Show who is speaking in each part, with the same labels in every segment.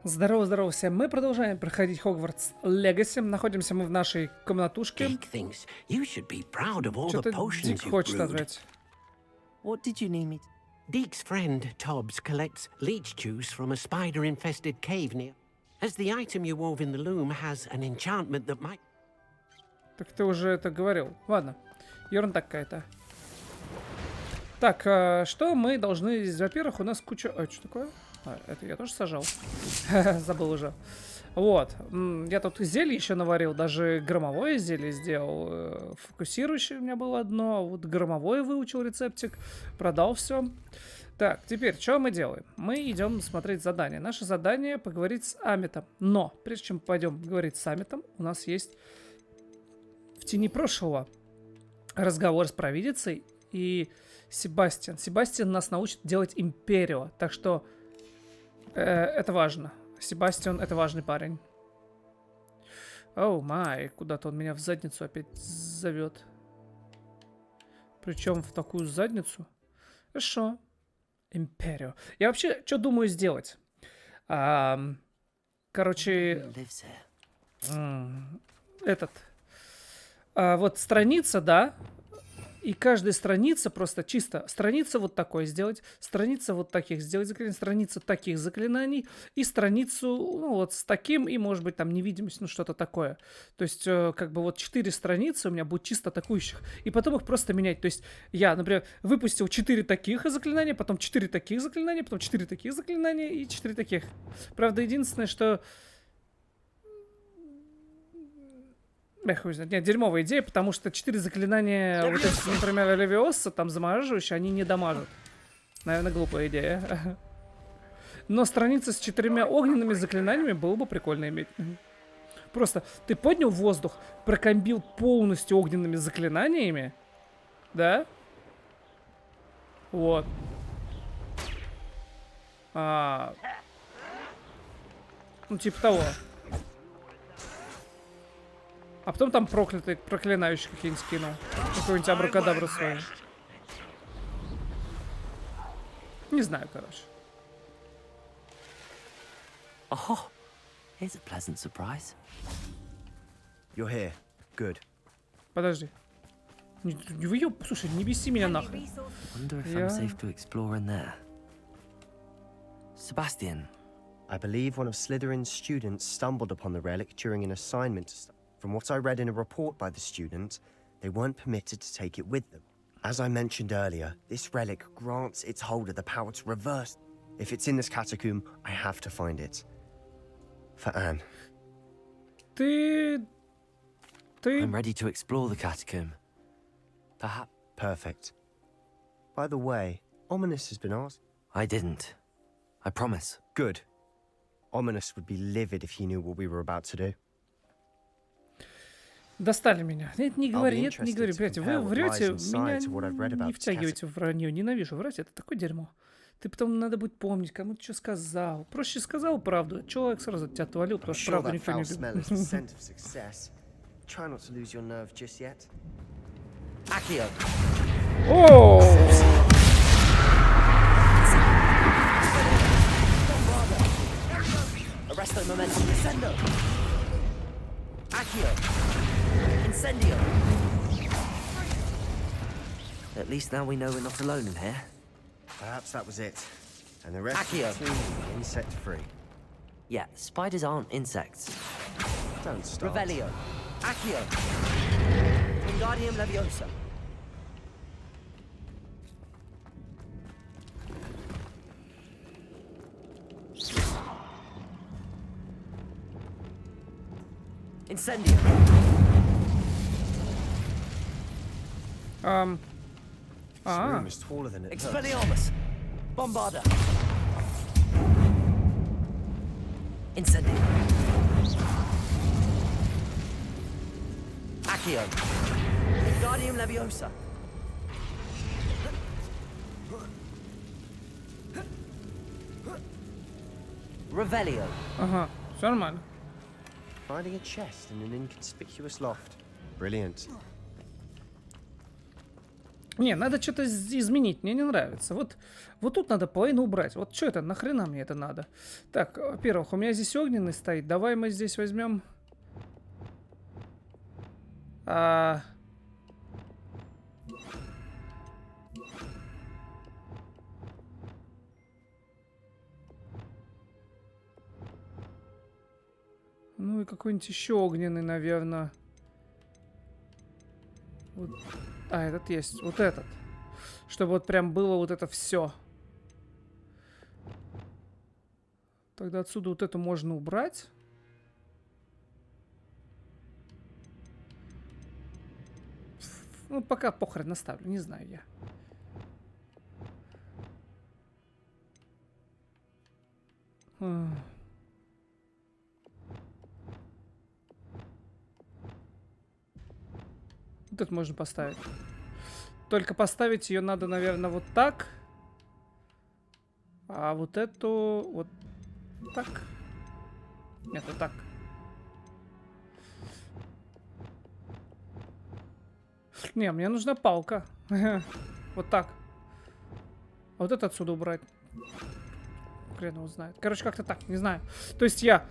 Speaker 1: Здорово, здорово всем. Мы продолжаем проходить Хогвартс Легаси. Находимся мы в нашей комнатушке. Что-то Дик хочет ответить.
Speaker 2: What did you need me? Deke's friend, Tobbs, collects leech juice from a spider-infested cave near. As the item you wove in the loom has an enchantment that might...
Speaker 1: Так ты уже это говорил. Ладно, ерунда какая-то. Так, что мы должны... Во-первых, у нас куча... что такое? Это я тоже сажал. Забыл уже. Вот. Я тут зелье еще наварил. Даже громовое зелье сделал. Фокусирующее у меня было одно. Вот громовое выучил рецептик. Продал все. Так, теперь, что мы делаем? Мы идем смотреть задание. Наше задание поговорить с Амитом. Но, прежде чем пойдем говорить с Амитом, у нас есть в тени прошлого разговор с провидицей и Себастьян. Себастьян нас научит делать империю. Так что это важно. Себастьян — это важный парень. Оу, май, куда-то он меня в задницу опять зовет. Причем в такую задницу. Хорошо. Империю. Я вообще что думаю сделать? Короче, вот страница, да? И каждая страница просто чисто страница вот такой сделать, страница вот таких сделать заклинаний, страница таких заклинаний и страницу, ну, вот с таким и, может быть, там невидимость, ну, что-то такое. То есть, как бы вот 4 страницы у меня будет чисто атакующих, и потом их просто менять. То есть, я, например, выпустил 4 таких заклинания, потом 4 таких заклинания, потом 4 таких заклинания и 4 таких. Правда, единственное, что... Нет, дерьмовая идея, потому что 4 заклинания, вот эти, например, Левиоса, там замораживающие, они не дамажат. Наверное, глупая идея. Но страница с 4 огненными заклинаниями было бы прикольно иметь. Просто ты поднял воздух, прокомбил полностью огненными заклинаниями, да? Вот. Ну, типа того. А потом там проклинающий какие-нибудь скинул. Какой-нибудь абракадабру свой. Не знаю, короче.
Speaker 2: Oh, here's a pleasant surprise.
Speaker 3: You're here. Good.
Speaker 1: Подожди. Слушай, не беси меня нахрен.
Speaker 2: Wonder if I'm safe to explore in there. Sebastian.
Speaker 3: I believe one of Slytherin's students stumbled upon the relic during an assignment to study. From what I read in a report by the student, they weren't permitted to take it with them. As I mentioned earlier, this relic grants its holder the power to reverse. If it's in this catacomb, I have to find it. For Anne.
Speaker 2: I'm ready to explore the catacomb. Perhaps.
Speaker 3: Perfect. By the way, Ominous has been asked.
Speaker 2: I didn't. I promise.
Speaker 3: Good. Ominous would be livid if he knew what we were about to do.
Speaker 1: Достали меня. Нет, не говори, нет, не говори. Блядь, вы врете, меня не втягивайте в вранье. Ненавижу врать, это такое дерьмо. Ты потом надо будет помнить, кому ты что сказал. Проще сказал правду. Человек сразу от тебя отвалил, потому что правду никто не любит. Оу!
Speaker 2: At least now we know we're not alone in here.
Speaker 3: Perhaps that was it. And the rest of the team is insect-free.
Speaker 2: Yeah, spiders aren't insects.
Speaker 3: Don't start.
Speaker 2: Revelio. Accio. Wingardium Leviosa. Incendio.
Speaker 3: This room is taller than it looks.
Speaker 2: Expelliarmus. Bombarda. Incendio. Accio. Wingardium Leviosa. Revelio.
Speaker 1: Ага, все нормально.
Speaker 3: Finding a chest in an inconspicuous loft. Brilliant.
Speaker 1: Не, надо что-то изменить, мне не нравится. Вот тут надо половину убрать. Вот что это, нахрена мне это надо? Так, во-первых, у меня здесь огненный стоит. Давай мы здесь возьмем... Ну и какой-нибудь еще огненный, наверное. Вот. А, этот есть. Вот этот. Чтобы вот прям было вот это все. Тогда отсюда вот это можно убрать. Ну, пока похрен наставлю, не знаю я. Вот это можно поставить. Только поставить ее надо, наверное, вот так. А вот эту вот так. Нет, вот так. Не, мне нужна палка. Вот так. А вот это отсюда убрать. Хрен его знает. Короче, как-то так, не знаю. То есть я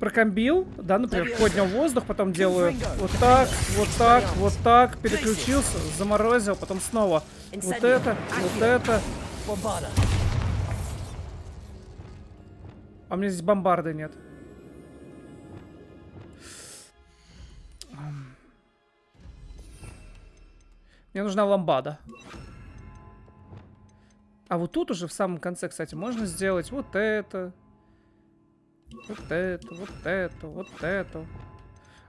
Speaker 1: прокомбил, да, например, поднял воздух, потом делаю вот так, вот так, вот так, переключился, заморозил, потом снова вот это, вот это. А у меня здесь бомбарды нет. Мне нужна ламбада. А вот тут уже в самом конце, кстати, можно сделать вот это. Вот это, вот это, вот это.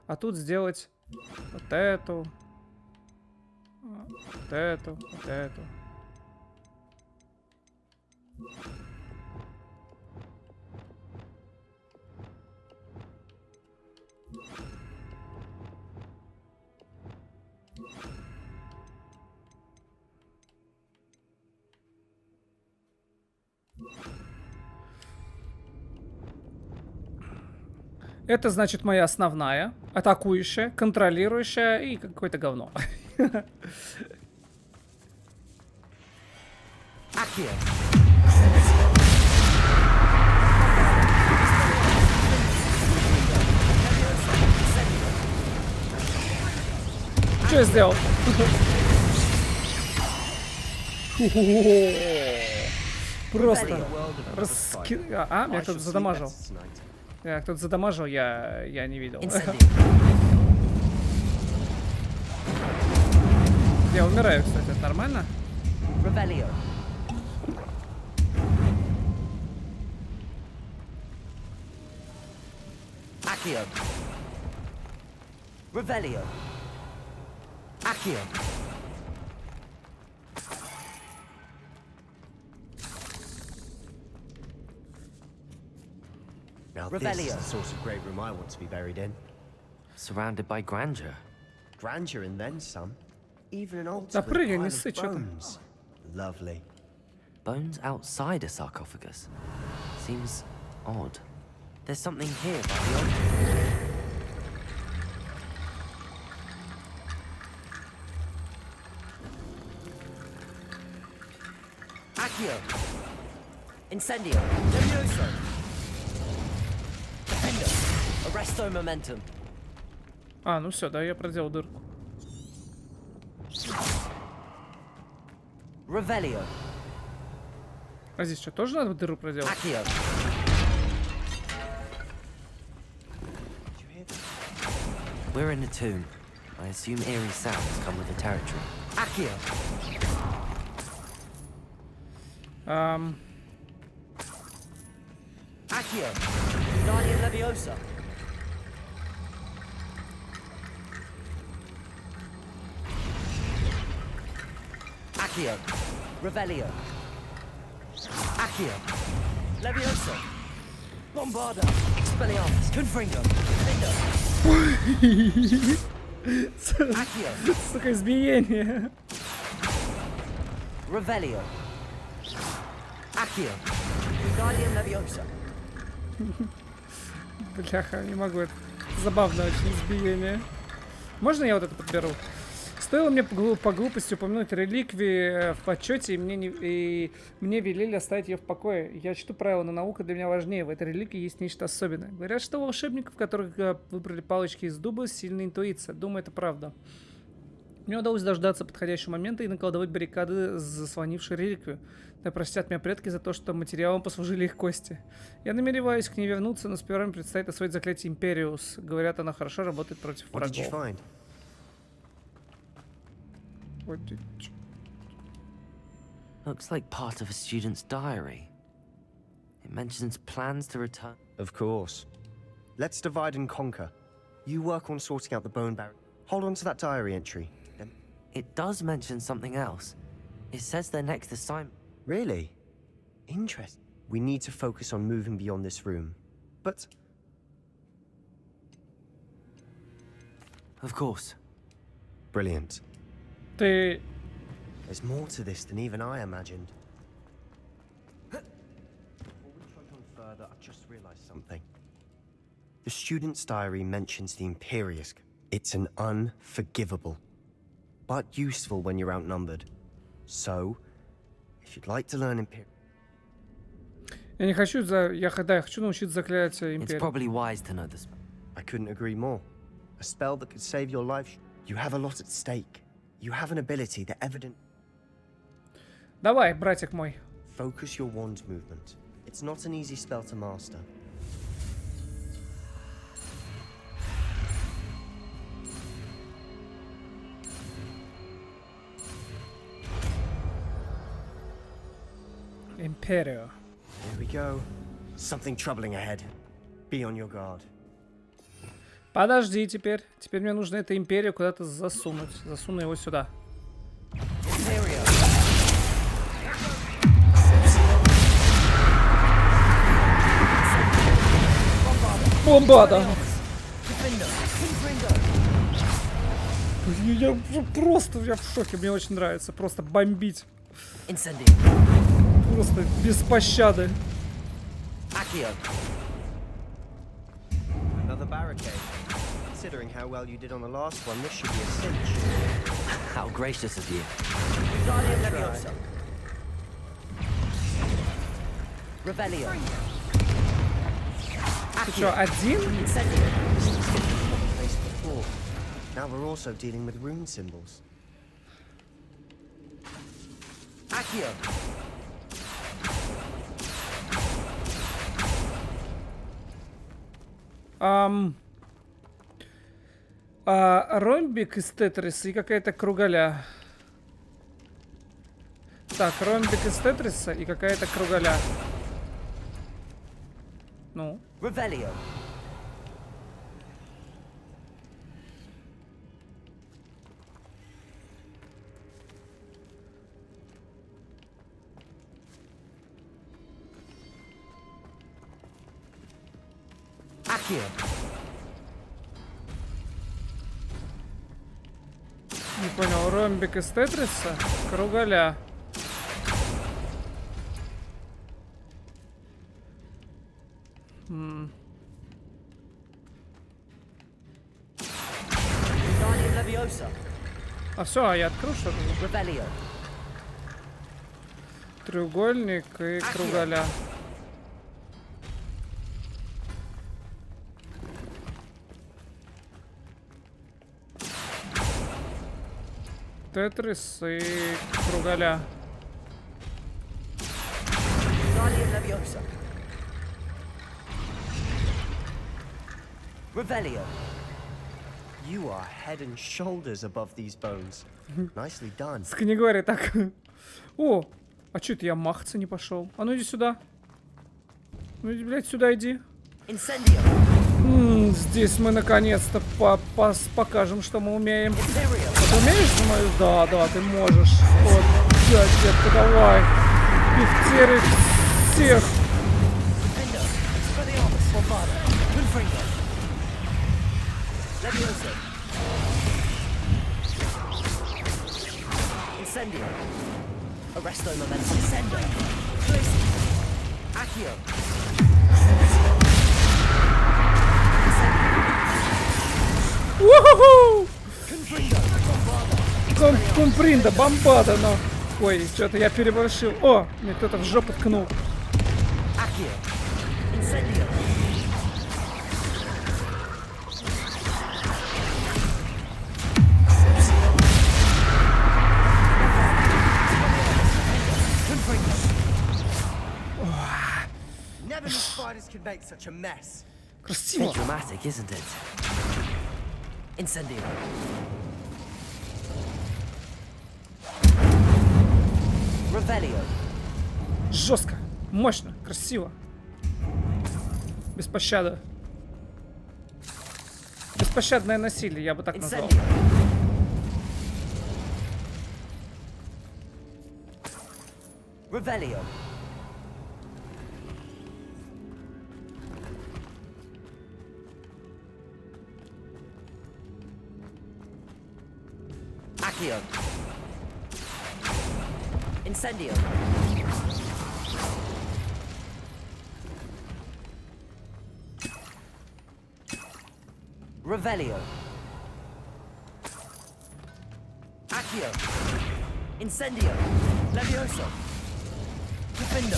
Speaker 1: А тут сделать вот эту. Вот эту, вот эту. Это значит моя основная, атакующая, контролирующая и какое-то говно. Что я сделал? Просто А, меня кто-то задамажил. Кто-то задамажил, я не видел. Я умираю, кстати, это нормально?
Speaker 3: Now this is the sort of great room I want to be buried in.
Speaker 2: Surrounded by grandeur.
Speaker 3: Grandeur and then some. Even an altar
Speaker 1: Да
Speaker 3: with a
Speaker 1: прыгай,
Speaker 3: pile
Speaker 1: не
Speaker 3: of
Speaker 1: ссы, чё там?
Speaker 3: bones. Lovely.
Speaker 2: Bones outside a sarcophagus. Seems odd. There's something here by the altar. Accio. Incendio. Levioso. Defender. Arresto momentum.
Speaker 1: А, ну все, да, я проделал дырку.
Speaker 2: Revelio.
Speaker 1: А здесь что, тоже надо дыру проделать?
Speaker 2: Accio. We're in a tomb. I assume eerie sounds come with the territory. Accio. Accio. Guardian Leviosa. Accio. Revelio. Accio. Leviosa. Bombarda. Expelliarmus. Confringo. Defender. Accio.
Speaker 1: Сука, избиение.
Speaker 2: Revelio. Accio. Guardian Leviosa.
Speaker 1: Бляха, не могу. Это забавно очень избиение. Можно я вот это подберу? Стоило мне по глупости упомянуть реликвии в отчете, и мне велели оставить ее в покое. Я чту правила, но наука для меня важнее. В этой реликвии есть нечто особенное. Говорят, что у волшебников, которых выбрали палочки из дуба, сильная интуиция. Думаю, это правда. Мне удалось дождаться подходящего момента и наколдовать баррикады, заслонившие реликвию. Да простят меня предки за то, что материалом послужили их кости. Я намереваюсь к ней вернуться, но сперва мне предстоит освоить заклятие Империус. Говорят, оно хорошо работает против врагов.
Speaker 4: Looks like part of a student's diary. It mentions plans to return.
Speaker 3: Of course. Let's divide and conquer. You work on sorting out the bone barrier. Hold on to that diary entry.
Speaker 4: It does mention something else. It says their next assignment.
Speaker 3: Really? Interesting. We need to focus on moving beyond this room. But...
Speaker 4: Of course.
Speaker 3: Brilliant.
Speaker 1: Ты...
Speaker 3: There's more to this than even I imagined. Before we trudge on further, I've just realized something. The student's diary mentions the Imperius. It's an unforgivable, but useful when you're outnumbered. So, if you'd like to learn Imperius...
Speaker 1: Я не хочу я хочу научиться заклятию
Speaker 4: It's
Speaker 1: Империи.
Speaker 4: probably wise to know this.
Speaker 3: I couldn't agree more. A spell that could save your life. You have a lot at stake. You have an ability that evident...
Speaker 1: Давай, братик мой.
Speaker 3: Focus your wand movement. It's not an easy spell to master.
Speaker 1: Империю.
Speaker 3: Here we go. Something troubling ahead. Be on your guard.
Speaker 1: Подожди теперь. Теперь мне нужно эту Империю куда-то засунуть. Засуну его сюда. Бомбада! Я в шоке, мне очень нравится просто бомбить. Просто без пощады.
Speaker 3: Another barricade. Considering how well you did on the last one, this should be a cinch.
Speaker 4: How gracious of you.
Speaker 2: Revelio.
Speaker 1: Ты что, один?
Speaker 3: Now we're also dealing with rune symbols.
Speaker 2: Accio.
Speaker 1: Ромбик из Тетриса и какая-то кругаля. Так, ромбик из Тетриса и какая-то кругаля. Ну.
Speaker 2: Revelio. Accio.
Speaker 1: Не понял, ромбик из Тетриса, кругаля. А все, я открыл что-то. Треугольник и кругаля. Тетрис и кругаля.
Speaker 2: Revelio.
Speaker 3: You are head and shoulders above these bones. Nicely done.
Speaker 1: Не говори так. О, а чё это я махаться не пошел? А ну иди сюда. Ну иди, блядь, сюда иди. Здесь мы наконец-то покажем, что мы умеем. А ты умеешь мою? Да, да, ты можешь. Вот, да, детка, давай. Пифтеры всех.
Speaker 2: Incendio. Arresto momentum. Incendio. Accio.
Speaker 1: Уху! Кумпринда, бомбада, но... Ой, что-то я переборщил. О, мне кто-то в жопу ткнул. Красиво.
Speaker 4: Dramatic, isn't it? Incendio. Revelio.
Speaker 1: Жестко, мощно, красиво. Без пощады. Беспощадное насилие, я бы так назвал.
Speaker 4: Revelio. Accio. Incendio. Revelio. Accio. Incendio. Levioso. Defendo.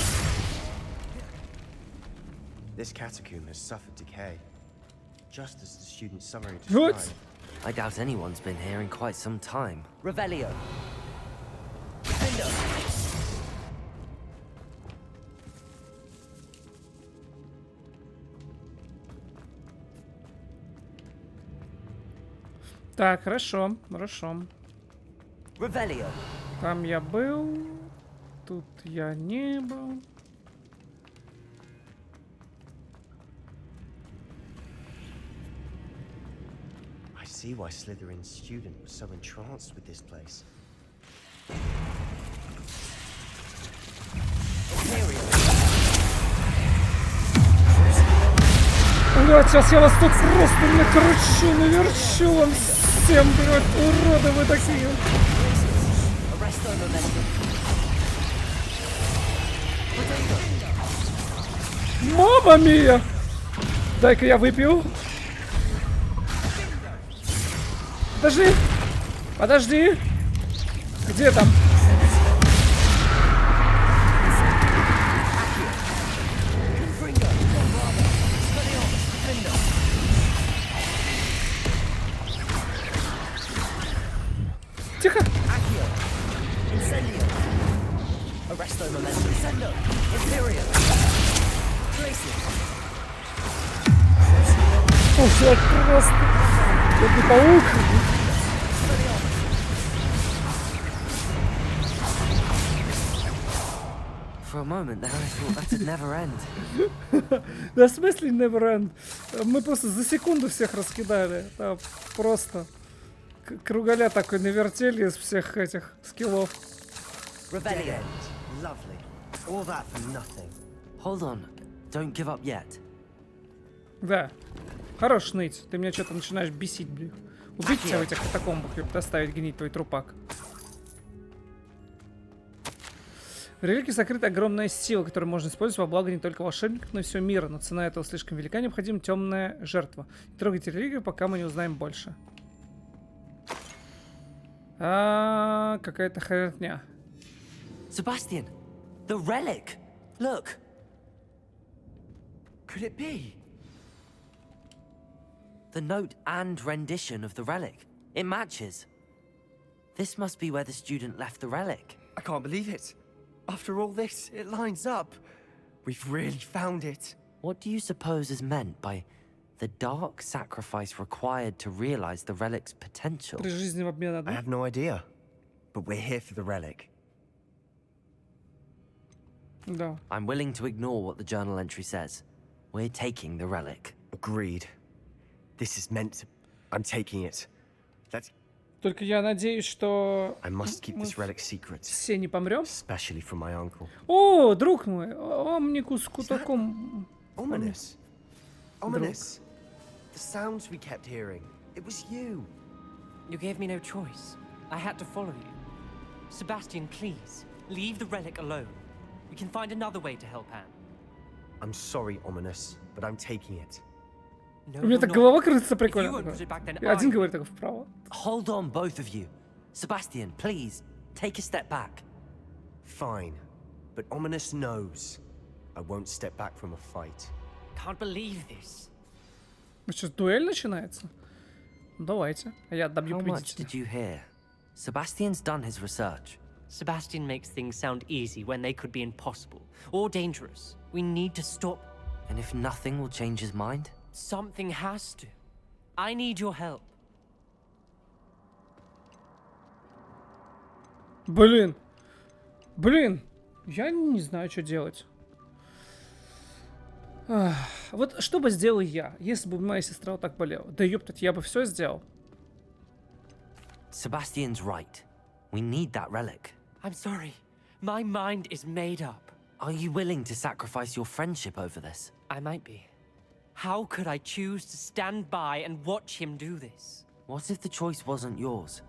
Speaker 3: This catacomb has suffered decay, just as the student's summary
Speaker 1: What?
Speaker 3: described.
Speaker 4: I doubt anyone's been here in quite some time. Revelio. Defendo.
Speaker 1: Так, хорошо, хорошо.
Speaker 4: Revelio.
Speaker 1: Там я был, тут я не был.
Speaker 3: I see why Slytherin's student was so entranced with this place.
Speaker 1: Блядь, сейчас я вас тут просто накручу, наверчу вам всем, блядь, уроды вы такие. Мама мия! Дай-ка я выпью. Подожди! Подожди! Где там? Тихо! О, все просто! Это паук!
Speaker 4: For a moment there, I thought that'd never end.
Speaker 1: Да, в смысле never end? Мы просто за секунду всех раскидали. Да, просто кругаля такой навертели из всех этих скиллов.
Speaker 3: Dead end. Lovely. All that for nothing.
Speaker 4: Hold on, don't give up yet.
Speaker 1: Да. Хорош ныть. Ты меня что-то начинаешь бесить, блин. Убить тебя в этих катакомбах и доставить гнить твой трупак. В реликвии сокрыта огромная сила, которую можно использовать во благо не только волшебников, но и всего мира. Но цена этого слишком велика, необходима темная жертва. Не трогайте реликвию, пока мы не узнаем больше. Какая-то херня.
Speaker 4: Sebastian, the relic. Look.
Speaker 2: Could it be?
Speaker 4: The note and rendition of the relic. It matches. This must be where the student left the relic.
Speaker 2: I can't believe it. After all this, it lines up. We've really found it.
Speaker 4: What do you suppose is meant by the dark sacrifice required to realize the relic's potential?
Speaker 1: При жизни в обмен
Speaker 3: I
Speaker 1: одной.
Speaker 3: have no idea, but we're here for the relic.
Speaker 1: Да.
Speaker 4: I'm willing to ignore what the journal entry says. We're taking the relic.
Speaker 3: Agreed. This is meant to... I'm taking it. Let's...
Speaker 1: Только я надеюсь, что
Speaker 3: I must keep
Speaker 1: мы
Speaker 3: this relic secret,
Speaker 1: все не помрем.
Speaker 3: especially from my uncle.
Speaker 1: О, друг мой, омникус кутаком.
Speaker 3: Ominous. Ominous. The sounds we kept hearing. It was you.
Speaker 5: You gave me no choice. I had to follow you. Sebastian, please, leave the relic alone. We can find another way to help Anne.
Speaker 3: I'm sorry, Ominous, but I'm taking it.
Speaker 5: No,
Speaker 1: У меня
Speaker 5: you're
Speaker 1: так
Speaker 5: not.
Speaker 1: голова крутится
Speaker 5: If you
Speaker 1: прикольно.
Speaker 5: won't
Speaker 1: такое.
Speaker 5: put it back, then
Speaker 1: И один
Speaker 5: I
Speaker 1: говорит так вправо.
Speaker 4: Hold on, both of you. Sebastian, please, take a step back.
Speaker 3: Fine. But Ominous knows I won't step back from a fight.
Speaker 5: Can't believe this.
Speaker 1: Сейчас дуэль начинается? Ну, давайте. А я добью
Speaker 4: How much
Speaker 1: победителя.
Speaker 4: did you hear? Sebastian's done his research.
Speaker 5: Sebastian makes things sound easy when they could be impossible or dangerous. We need to stop.
Speaker 4: And if nothing will change his mind?
Speaker 5: Something has to. I need your help.
Speaker 1: Блин. Блин. Я не знаю, что делать. Ах, вот что бы сделал я, если бы моя сестра вот так болела? Да ёптать, я бы все сделал.
Speaker 4: Sebastian's right. We need that relic.
Speaker 5: I'm sorry. My mind is made up.
Speaker 4: Are you willing to sacrifice your friendship over this?
Speaker 5: I might be. How could I choose to stand by and watch him do this?
Speaker 4: What if the choice wasn't yours?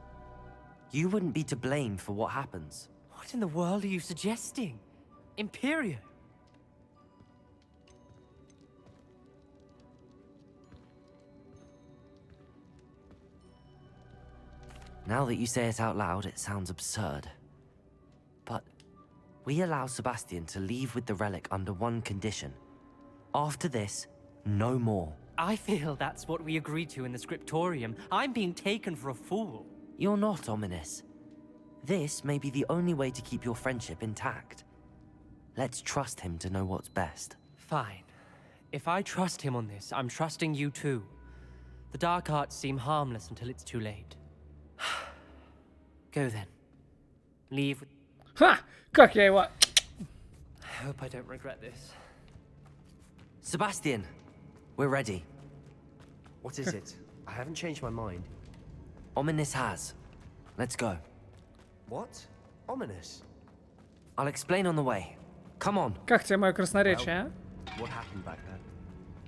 Speaker 4: You wouldn't be to blame for what happens.
Speaker 5: What in the world are you suggesting? Imperio?
Speaker 4: Now that you say it out loud, it sounds absurd. But we allow Sebastian to leave with the relic under one condition. After this, no more.
Speaker 5: I feel that's what we agreed to in the scriptorium. I'm being taken for a fool.
Speaker 4: You're not ominous. This may be the only way to keep your friendship intact. Let's trust him to know what's best.
Speaker 5: Fine. If I trust him on this, I'm trusting you too. The dark arts seem harmless until it's too late. Go then. Leave with...
Speaker 1: Ха! Как я его...
Speaker 5: I hope I don't regret this.
Speaker 4: Sebastian, we're ready.
Speaker 3: What is it? I haven't changed my mind.
Speaker 4: Ominous has. Let's go.
Speaker 3: What? Ominous?
Speaker 4: I'll explain on the way. Come on.
Speaker 1: Как тебе мое красноречие, а?
Speaker 3: What happened back there?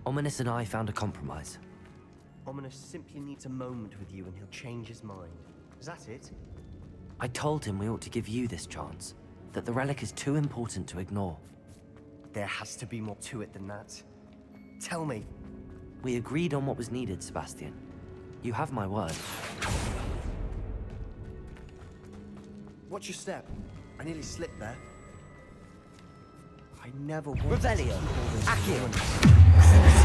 Speaker 4: Ominous and I found a compromise.
Speaker 3: Ominous simply needs a moment with you and he'll change his mind. Is that it?
Speaker 4: I told him we ought to give you this chance, that the relic is too important to ignore.
Speaker 3: There has to be more to it than that. Tell me.
Speaker 4: We agreed on what was needed, Sebastian. You have my word.
Speaker 3: Watch your step. I nearly slipped there. I never wanted
Speaker 4: Revelio.
Speaker 3: to keep all this
Speaker 4: Accio.
Speaker 3: going.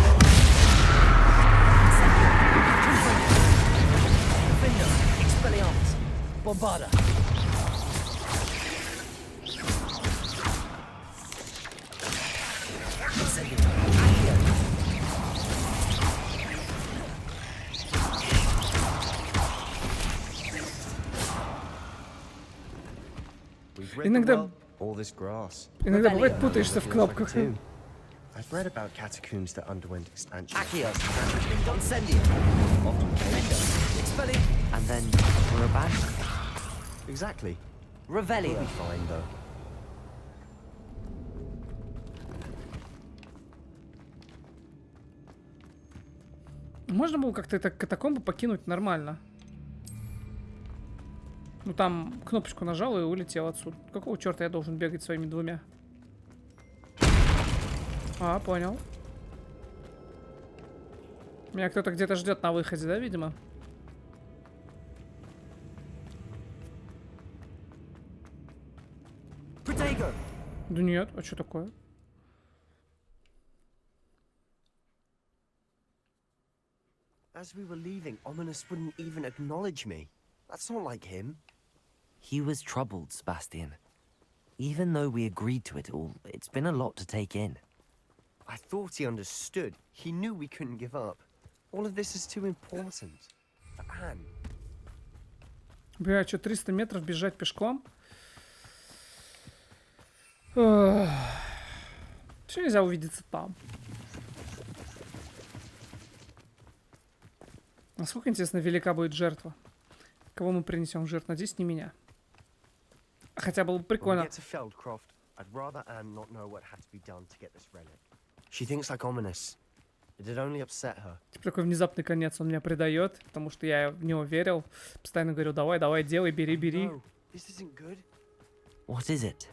Speaker 4: Defender. Expelliarmus. Bombarda.
Speaker 3: We've rid the
Speaker 1: Иногда-
Speaker 3: world- all this grass.
Speaker 1: Иногда бывает путаешься в кнопках.
Speaker 3: Too. I've read about catacombs that underwent expansion.
Speaker 4: Accio. Incendio. Defender. Expelliarmus. And then we're abandoned.
Speaker 3: Exactly. We'll
Speaker 4: Revelio.
Speaker 3: be fine though.
Speaker 1: Можно было как-то это катакомбу покинуть нормально. Ну там кнопочку нажал и улетел отсюда. Какого черта я должен бегать своими двумя? А, понял. Меня кто-то где-то ждет на выходе, да, видимо?
Speaker 5: Protego!
Speaker 1: Да нет, а что такое?
Speaker 3: As we were leaving, Ominous wouldn't even acknowledge me. That's not like him.
Speaker 4: He was troubled, Sebastian. Even though we agreed to it all, it's been a lot to take in.
Speaker 3: I thought he understood. He knew we couldn't give up. All of this is too important. For Anne.
Speaker 1: Бля, что, 300 метров бежать пешком? Что нельзя увидеться там? Насколько, интересно, велика будет жертва? Кого мы принесем в жертву? Надеюсь, не меня. Хотя было бы
Speaker 3: When we
Speaker 1: прикольно.
Speaker 3: get to Feldcroft, I'd rather Anne not know what had to be done to get this relic. She thinks like Ominous. It'd only upset her.
Speaker 1: Типа такой внезапный конец он меня предает, потому что я в него верил. Постоянно говорю, давай, давай, делай, бери, бери.
Speaker 3: No, this isn't good.
Speaker 4: What is it?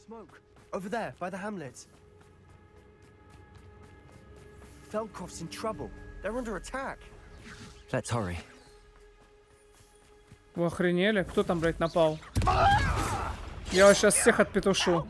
Speaker 3: Smoke. Over there, by the hamlet. Feldcroft's in trouble. They're under attack.
Speaker 4: Let's hurry.
Speaker 1: Вы охренели? Кто там, блядь, напал? Я вас сейчас всех отпетушу.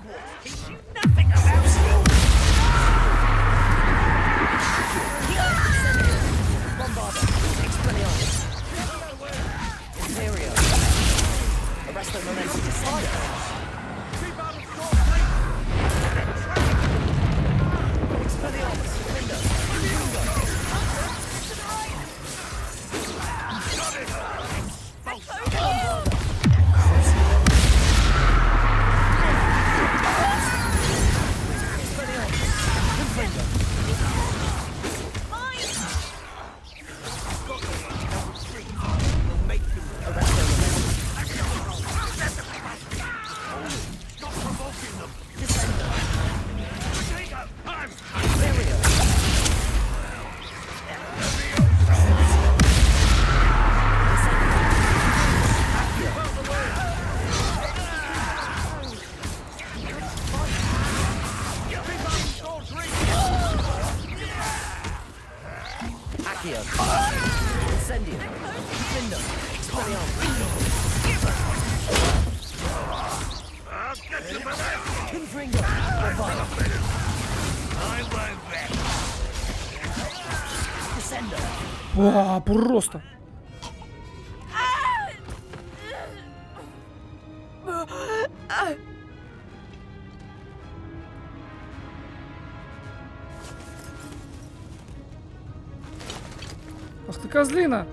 Speaker 1: О, просто. Ах ты козлина.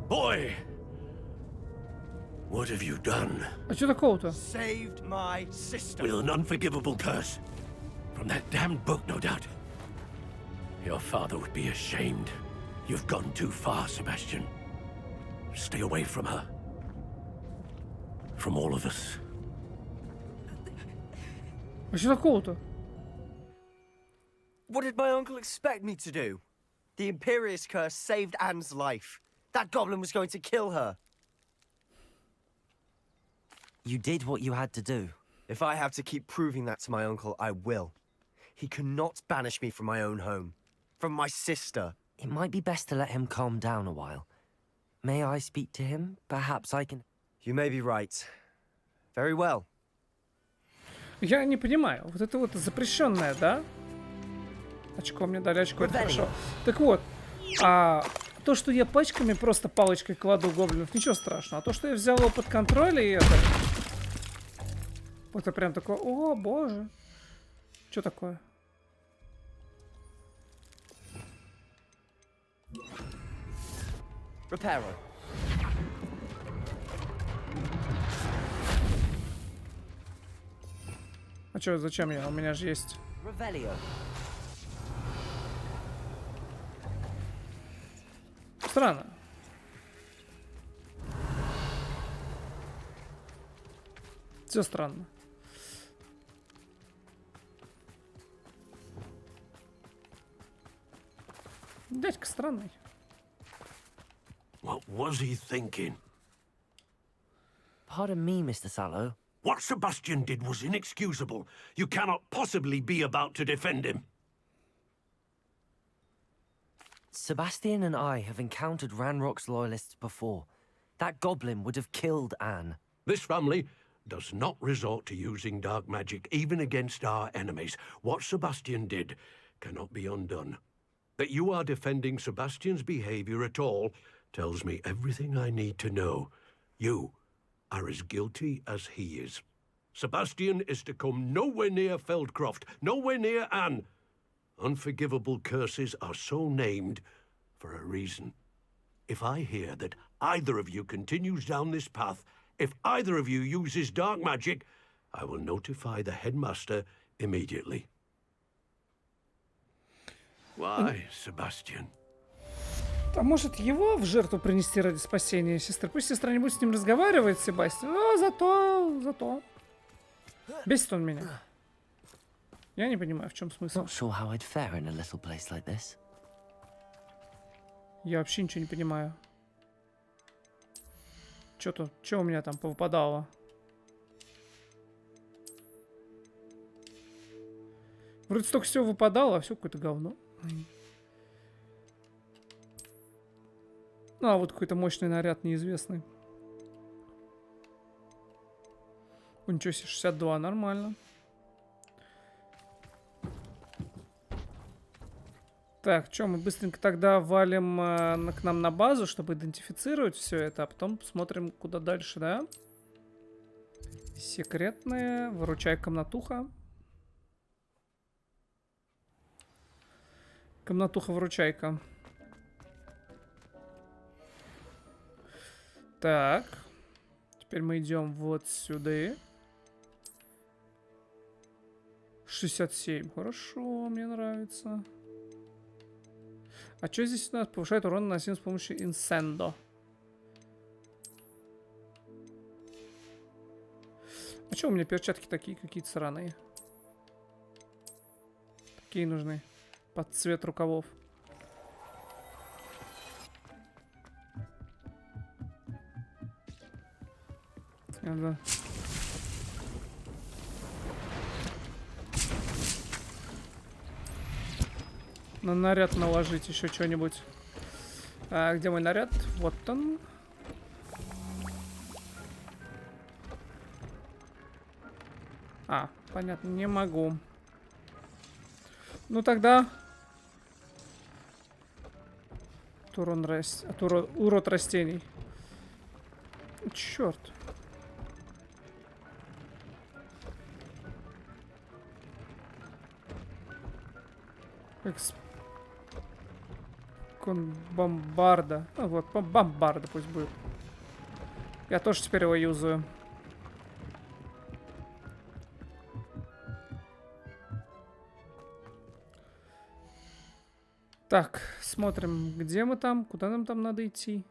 Speaker 6: Boy, what have you done?
Speaker 1: А что такого-то?
Speaker 6: Saved my sister. With an unforgivable curse. From that damned book, no doubt. Your father would be ashamed. You've gone too far, Sebastian. Stay away from her. From all of us.
Speaker 1: А что такого-то?
Speaker 7: What did my uncle expect me to do? The Imperious curse saved Anne's life. That goblin was going to kill her.
Speaker 4: You did what you had to do.
Speaker 7: If I have to keep proving that to my uncle, I will. He cannot banish me from my own home. From my sister.
Speaker 4: It might be best to let him calm down a while. May I speak to him? Perhaps I can...
Speaker 7: You may be right. Very well.
Speaker 1: Я не понимаю. Вот это вот запрещенное, да? Очко мне дали, очко, это хорошо. Так вот, то, что я пачками просто палочкой кладу гоблинов, ничего страшного. А то, что я взял его под контроль, и это... Вот это прям такое, о, боже. Что такое?
Speaker 7: Reparo.
Speaker 1: А что, зачем я? У меня же есть...
Speaker 7: Revelio.
Speaker 1: Странно. Все странно. Дядька странный.
Speaker 6: What was he thinking?
Speaker 4: Pardon me, Mr. Sallow.
Speaker 6: What Sebastian did was inexcusable. You cannot possibly be about to defend him.
Speaker 4: Sebastian and I have encountered Ranrock's loyalists before. That goblin would have killed Anne.
Speaker 6: This family does not resort to using dark magic, even against our enemies. What Sebastian did cannot be undone. That you are defending Sebastian's behavior at all tells me everything I need to know. You are as guilty as he is. Sebastian is to come nowhere near Feldcroft, nowhere near Anne. Unforgivable curses are so named for a reason. If I hear that either of you continues down this path, if either of you uses dark magic, I will notify the headmaster immediately. Why, Sebastian?
Speaker 1: А может его в жертву принести ради спасения сестры? Пусть сестра не будет с ним разговаривать, Себастьян. А зато... Бесит он меня. Я не понимаю, в чем смысл.
Speaker 4: Not sure how I'd fare in a little place like this.
Speaker 1: Я вообще ничего не понимаю. Что у меня там повыпадало? Вроде столько всего выпадало, а все какое-то говно. А, вот какой-то мощный наряд неизвестный. О, ничего себе, 62, нормально. Так, что, мы быстренько тогда валим к нам на базу, чтобы идентифицировать все это, а потом посмотрим, куда дальше, да? Секретные, выручай комнатуха. Комнатуха-выручайка. Так. Теперь мы идем вот сюда. 67. Хорошо, мне нравится. А что здесь у нас? Повышает урон, наносим с помощью инсендо. А что у меня перчатки такие какие-то сраные? Такие нужны. Под цвет рукавов. Да. На наряд наложить еще что-нибудь. А, где мой наряд? Вот он. А, понятно, не могу. Ну тогда... Урод растений. Черт. Бомбарда. Ну вот, бомбарда пусть будет. Я тоже теперь его юзаю. Так, смотрим, где мы там, куда нам там надо идти.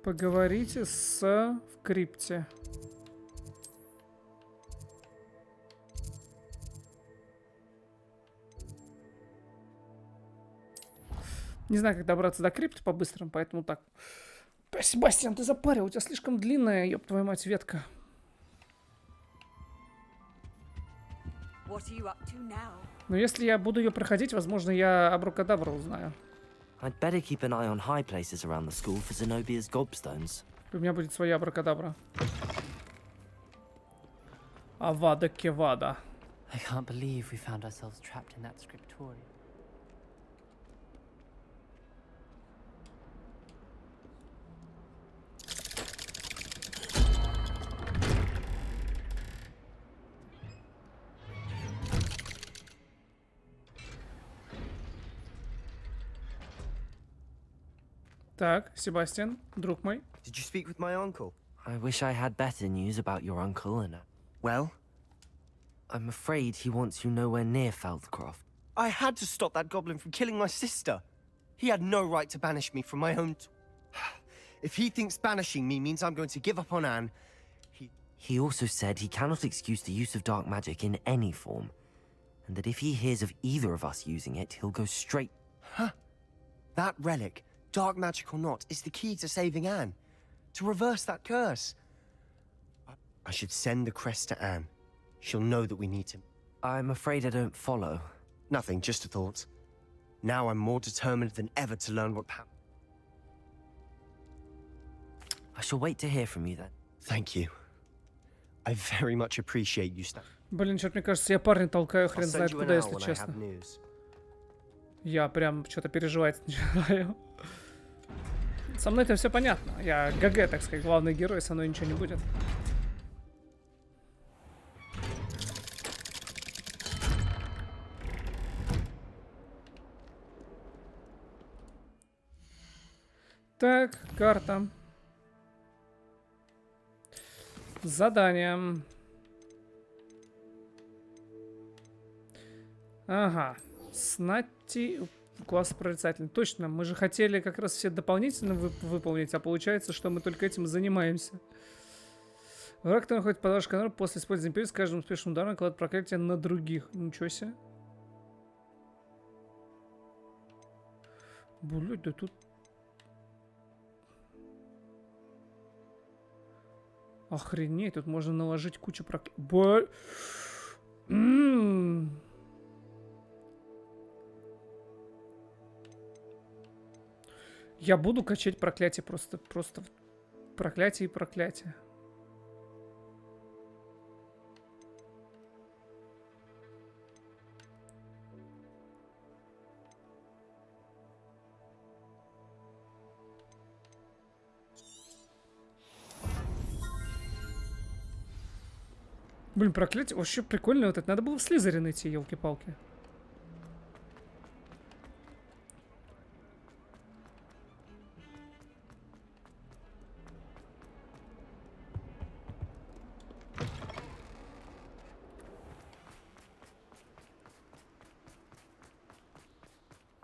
Speaker 1: Поговорите в крипте. Не знаю, как добраться до крипты по-быстрому, поэтому так. Себастьян, ты запарил, у тебя слишком длинная, ёб твою мать, ветка. Но если я буду ее проходить, возможно, я абракадабру узнаю.
Speaker 4: I'd better keep an eye on high places around the school for Zenobia's gobstones.
Speaker 1: У меня будет своя абракадабра. Авада кевада.
Speaker 5: I can't believe we found ourselves trapped in that scriptorium.
Speaker 1: Так, Себастьян, друг мой.
Speaker 3: Did you speak with my uncle?
Speaker 4: I wish I had better news about your uncle, and
Speaker 3: Well,
Speaker 4: I'm afraid he wants you nowhere near Feldcroft.
Speaker 3: I had to stop that goblin from killing my sister. He had no right to banish me from my home. If he thinks banishing me means I'm going to give up on Anne,
Speaker 4: He also said he cannot excuse the use of dark magic in any form, and that if he hears of either of us using it, he'll go straight...
Speaker 3: that relic, dark magic or not, is the key to saving Anne. To reverse that curse. I should send the crest to Anne. She'll know that we need him.
Speaker 4: I'm afraid I don't follow.
Speaker 3: Nothing, just a thought. Now I'm more determined than ever to learn what happened.
Speaker 4: I shall wait to hear from you then.
Speaker 3: Thank you. I very much appreciate you, Stan.
Speaker 1: Блин, что-то мне кажется, я парня толкаю хрен
Speaker 3: I'll
Speaker 1: знает
Speaker 3: send you an
Speaker 1: куда,
Speaker 3: hour
Speaker 1: если
Speaker 3: when I
Speaker 1: честно.
Speaker 3: have news.
Speaker 1: Я прям что-то переживать начинаю. Со мной-то все понятно. Я ГГ, так сказать, главный герой, со мной ничего не будет. Так, карта. Задание. Ага. Стать войти в класс прорицательный. Точно, мы же хотели как раз все дополнительно выполнить, а получается, что мы только этим занимаемся. Враг, который находит под ваш контроль после использования периода, с каждым успешным ударом накладывает проклятие на других. Ничего себе. Блядь, да тут... Охренеть, тут можно наложить кучу проклятий. Я буду качать проклятие просто проклятие и проклятие. Блин, проклятие вообще прикольно вот это. Надо было в Слизерин идти, елки-палки.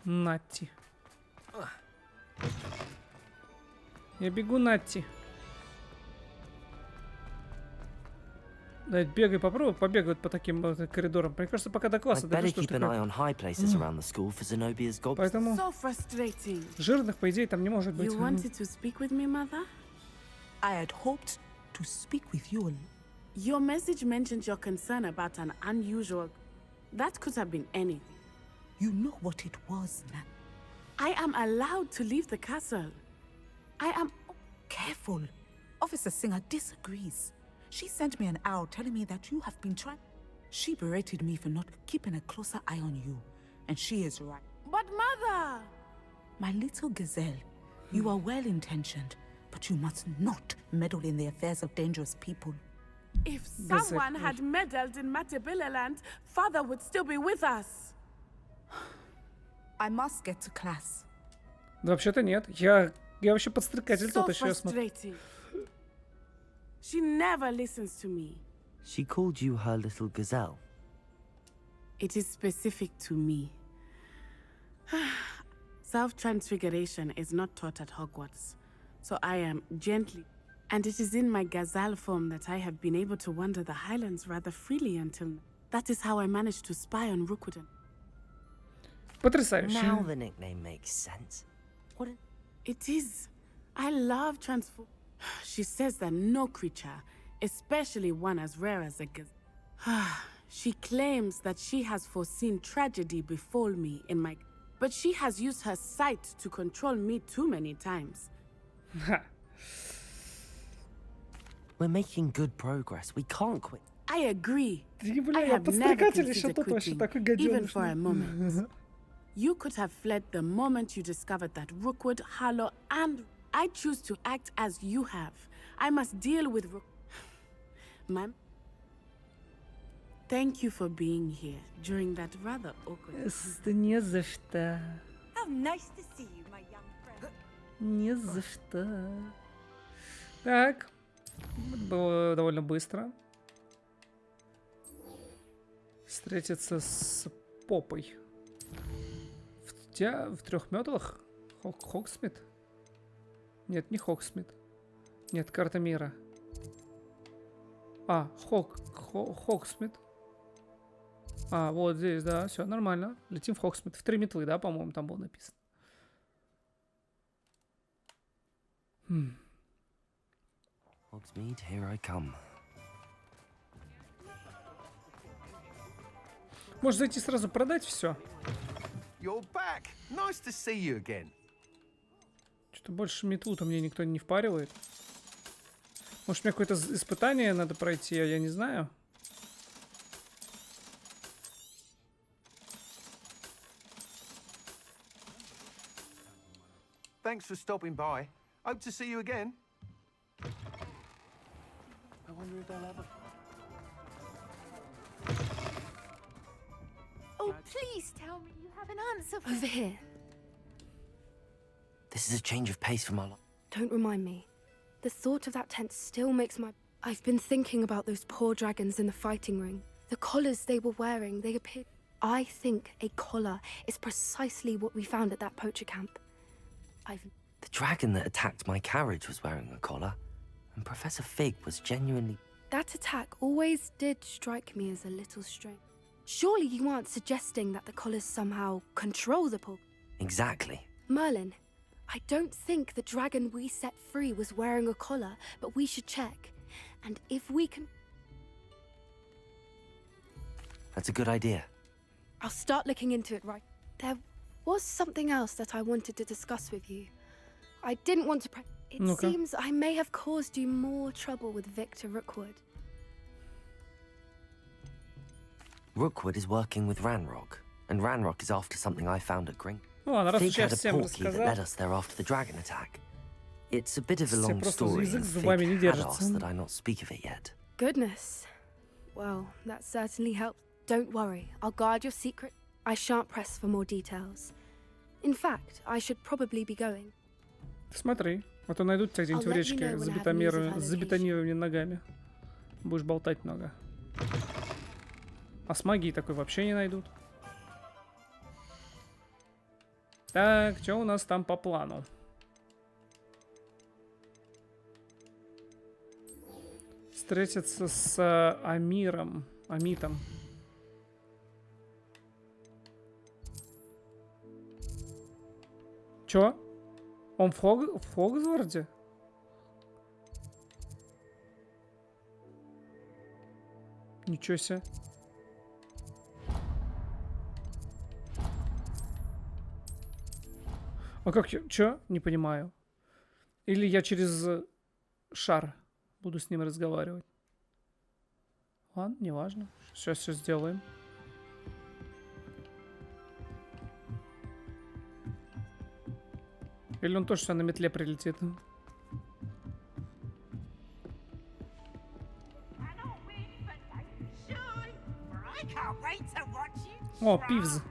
Speaker 1: Натти. Я бегу, Натти. Да, бегай, попробуй побегать по таким коридорам. Мне кажется, пока до класса дойдешь, поэтому жирных, по идее, там не может быть.
Speaker 8: I had hoped to speak with you. Your message mentioned your concern about an unusual... That could have been anything. You know what it was, Nan. I am allowed to leave the castle. I am... Careful. Officer Singer disagrees. She sent me an owl telling me that you have been trying... She berated me for not keeping a closer eye on you. And she is right. But mother! My little gazelle, you are well-intentioned, but you must not meddle in the affairs of dangerous people. If someone had meddled in Matabeleland, father would still be with us. I must get to class.
Speaker 1: Да, вообще-то нет. Я вообще подстрекатель тут еще смотрю.
Speaker 8: She never listens to me.
Speaker 4: She called you her little gazelle.
Speaker 8: It is specific to me. Self-transfiguration is not taught at Hogwarts, so I am gently... And it is in my gazelle form that I have been able to wander the highlands rather freely until... That is how I managed to spy on Rookwood.
Speaker 1: Потрясающе.
Speaker 4: Now the nickname makes sense. What?
Speaker 8: It is. I love transform... She says that no creature, especially one as rare as a gazelle... She claims that she has foreseen tragedy befall me in my... But she has used her sight to control me too many times.
Speaker 4: We're making good progress. We can't quit.
Speaker 8: I agree.
Speaker 1: I have never considered quitting,
Speaker 8: even for a moment. You could have fled the moment you discovered that Rookwood, Harlow, and I choose to act as you have. I must deal with Ma'am, thank you for being here during that rather awkward...
Speaker 1: Не за что.
Speaker 9: How nice to see you, my young friend.
Speaker 1: Не за что. Так. Было довольно быстро. Встретиться с попой. В трех метлах? Хогсмит? Нет, не Хогсмит. Нет, карта мира. А, Хогсмит. А, вот здесь, да, все нормально. Летим в Хогсмит. В 3 метлы, да, по-моему, там было написано.
Speaker 4: Hogsmeade, here I come.
Speaker 1: Может зайти сразу продать все?
Speaker 10: You're back. Nice to see you again.
Speaker 1: Что-то больше метлу-то мне никто не впаривает. Может мне какое-то испытание надо пройти, а я не знаю.
Speaker 10: Thanks for stopping by. Hope to see you again. I wonder if they'll ever...
Speaker 9: Oh, please tell me you have an answer for...
Speaker 11: Over here.
Speaker 4: This is a change of pace from our life.
Speaker 11: Don't remind me. The thought of that tent still makes my... I've been thinking about those poor dragons in the fighting ring. The collars they were wearing, they appeared... I think a collar is precisely what we found at that poacher camp.
Speaker 4: The dragon that attacked my carriage was wearing a collar, and Professor Fig was genuinely...
Speaker 11: That attack always did strike me as a little strange. Surely you aren't suggesting that the collars somehow control the poor...
Speaker 4: Exactly.
Speaker 11: Merlin, I don't think the dragon we set free was wearing a collar, but we should check. And if we can...
Speaker 4: That's a good idea.
Speaker 11: I'll start looking into it right. There was something else that I wanted to discuss with you. I didn't want to It seems I may have caused you more trouble with Victor Rookwood.
Speaker 4: Rookwood is working with Ranrock, and Ranrock is after something I found at Green.
Speaker 1: Fig
Speaker 4: had a portkey that led us there after the dragon attack. It's a bit of a long story, and Fig had asked that I not speak of it yet.
Speaker 11: Goodness. Well, that certainly helps. Don't worry, I'll guard your secret. I shan't press for more details. In fact, I should probably be going.
Speaker 1: Смотри, а то найдут тебя где-нибудь в речке с забетонированными ногами. Будешь болтать много. А с магией такой вообще не найдут. Так, что у нас там по плану? Встретиться с Амитом. Чё? Он в Хогвартсе? Ничего себе. А как я... Чё? Не понимаю. Или я через шар буду с ним разговаривать? Ладно, неважно. Сейчас все сделаем. Или он тоже на метле прилетит? О, Пивз.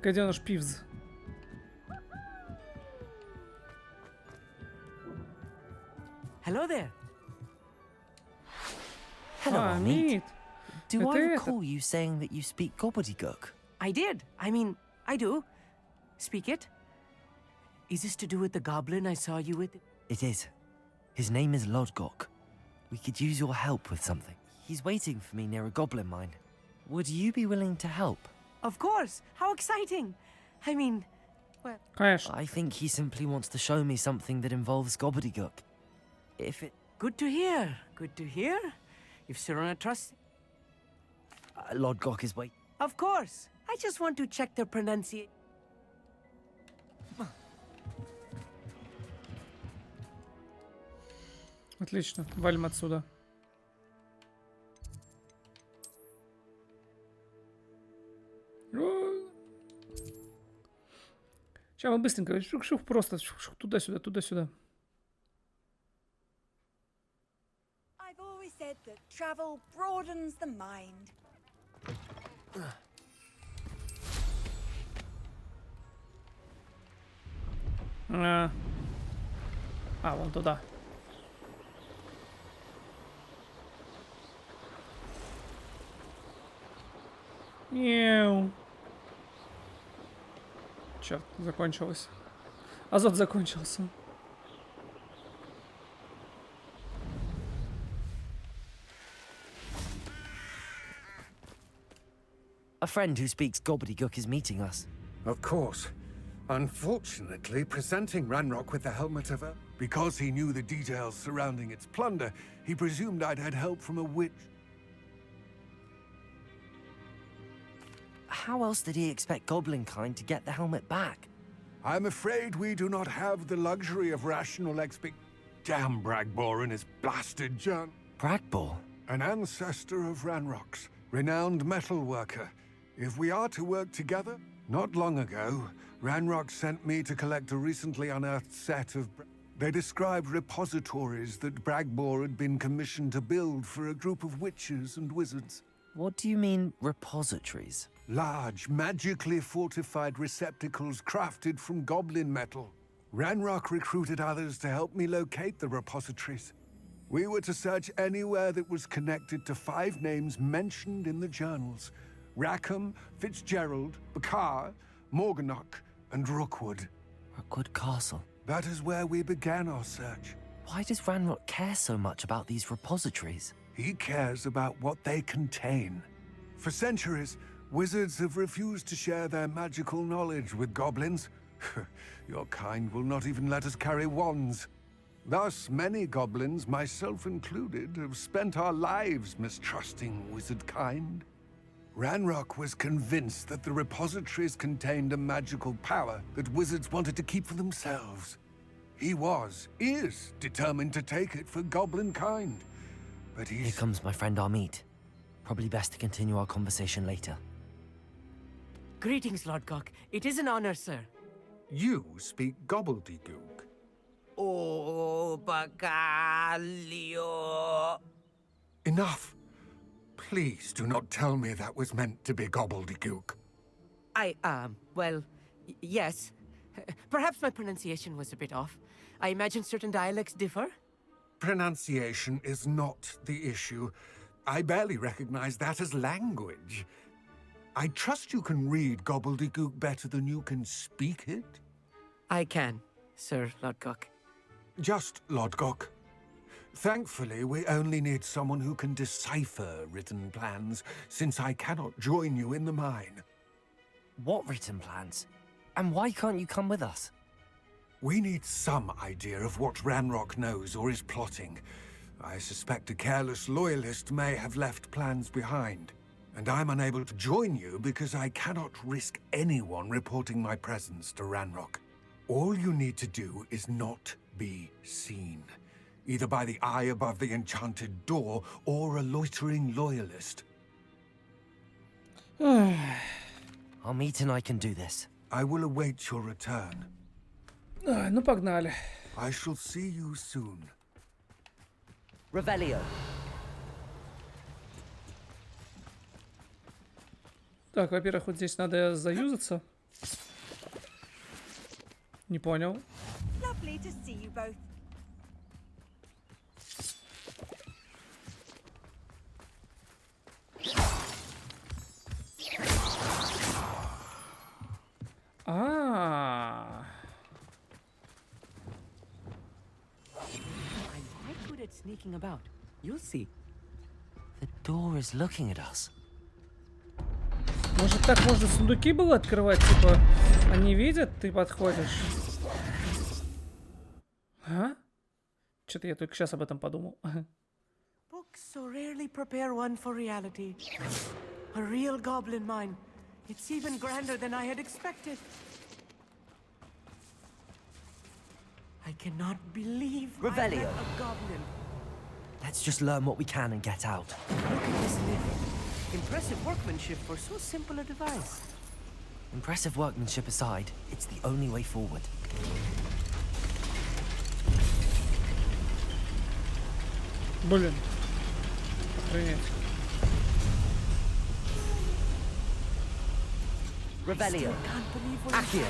Speaker 1: Где наш Пивз?
Speaker 5: Hello there.
Speaker 4: Hello, Amit. Do I
Speaker 1: Это
Speaker 4: recall you saying that you speak gobbledygook?
Speaker 5: I did. I mean, I do. Speak it. Is this to do with the goblin I saw you with?
Speaker 4: It is. His name is Lodgok. We could use your help with something. He's waiting for me near a goblin mine. Would you be willing to help?
Speaker 5: Of course. How exciting. I mean, well...
Speaker 1: Конечно.
Speaker 4: I think he simply wants to show me something that involves gobbledygook. If it...
Speaker 5: Good to hear. Good to hear. If Sirona trusts...
Speaker 4: Lodgok is waiting.
Speaker 5: Of course. I just want to check their pronunciation.
Speaker 1: Отлично, валим отсюда. Сейчас мы быстренько, шух, просто туда-сюда, туда-сюда.
Speaker 9: I've always said that travel broadens the mind.
Speaker 1: Вон туда. Мяу. Черт, закончилось. Азот закончился.
Speaker 4: A friend who speaks gobbledygook is meeting us.
Speaker 12: Of course. Unfortunately, presenting Ranrock with the helmet of a... Because he knew the details surrounding its plunder, he presumed I'd had help from a witch.
Speaker 4: How else did he expect Goblinkind to get the helmet back?
Speaker 12: I'm afraid we do not have the luxury of rational Damn Bragbor and his blasted John.
Speaker 4: Bragbor?
Speaker 12: An ancestor of Ranrock's, renowned metal worker. If we are to work together... Not long ago, Ranrock sent me to collect a recently unearthed set of... They described repositories that Bragbor had been commissioned to build for a group of witches and wizards.
Speaker 4: What do you mean, repositories?
Speaker 12: Large, magically fortified receptacles crafted from goblin metal. Ranrock recruited others to help me locate the repositories. We were to search anywhere that was connected to 5 names mentioned in the journals. Rackham, Fitzgerald, Bakar, Morganach, and Rookwood.
Speaker 4: Rookwood Castle.
Speaker 12: That is where we began our search.
Speaker 4: Why does Ranrock care so much about these repositories?
Speaker 12: He cares about what they contain. For centuries, wizards have refused to share their magical knowledge with goblins. Your kind will not even let us carry wands. Thus, many goblins, myself included, have spent our lives mistrusting wizard kind. Ranrock was convinced that the repositories contained a magical power that wizards wanted to keep for themselves. He is determined to take it for goblin kind. But he's...
Speaker 4: Here comes my friend Amit. Probably best to continue our conversation later.
Speaker 5: Greetings, Lord Gok. It is an honor, sir.
Speaker 12: You speak gobbledygook.
Speaker 2: Oh, Bacalio.
Speaker 12: Enough. Please do not tell me that was meant to be gobbledygook.
Speaker 5: Well, yes. Perhaps my pronunciation was a bit off. I imagine certain dialects differ.
Speaker 12: Pronunciation is not the issue. I barely recognize that as language. I trust you can read gobbledygook better than you can speak it?
Speaker 5: I can, Sir Lodgok.
Speaker 12: Just Lodgok. Thankfully, we only need someone who can decipher written plans, since I cannot join you in the mine.
Speaker 4: What written plans? And why can't you come with us?
Speaker 12: We need some idea of what Ranrock knows or is plotting. I suspect a careless loyalist may have left plans behind. And I'm unable to join you because I cannot risk anyone reporting my presence to Ranrock. All you need to do is not be seen. Either by the eye above the enchanted door, or a loitering loyalist.
Speaker 4: Amit and I can do this.
Speaker 12: I will await your return.
Speaker 1: Ну, погнали.
Speaker 12: I shall see you soon.
Speaker 2: Revelio.
Speaker 1: Так, во-первых, вот здесь надо заюзаться. Не понял.
Speaker 9: Lovely to see you both.
Speaker 5: I'm quite good at sneaking about. You'll see.
Speaker 4: The door is looking at us.
Speaker 1: Может, так можно сундуки было открывать, типа, они видят, ты подходишь. А? Что-то я только сейчас об этом подумал.
Speaker 5: Books so rarely prepare one for reality. A real goblin mine. It's even grander than I had expected. I cannot believe I met a goblin.
Speaker 4: Let's just learn what we can and get out.
Speaker 5: Look at this lift. Impressive workmanship for so simple a device.
Speaker 4: Impressive workmanship aside, it's the only way forward.
Speaker 1: Блин. Охренеть.
Speaker 2: Revelio. Accio.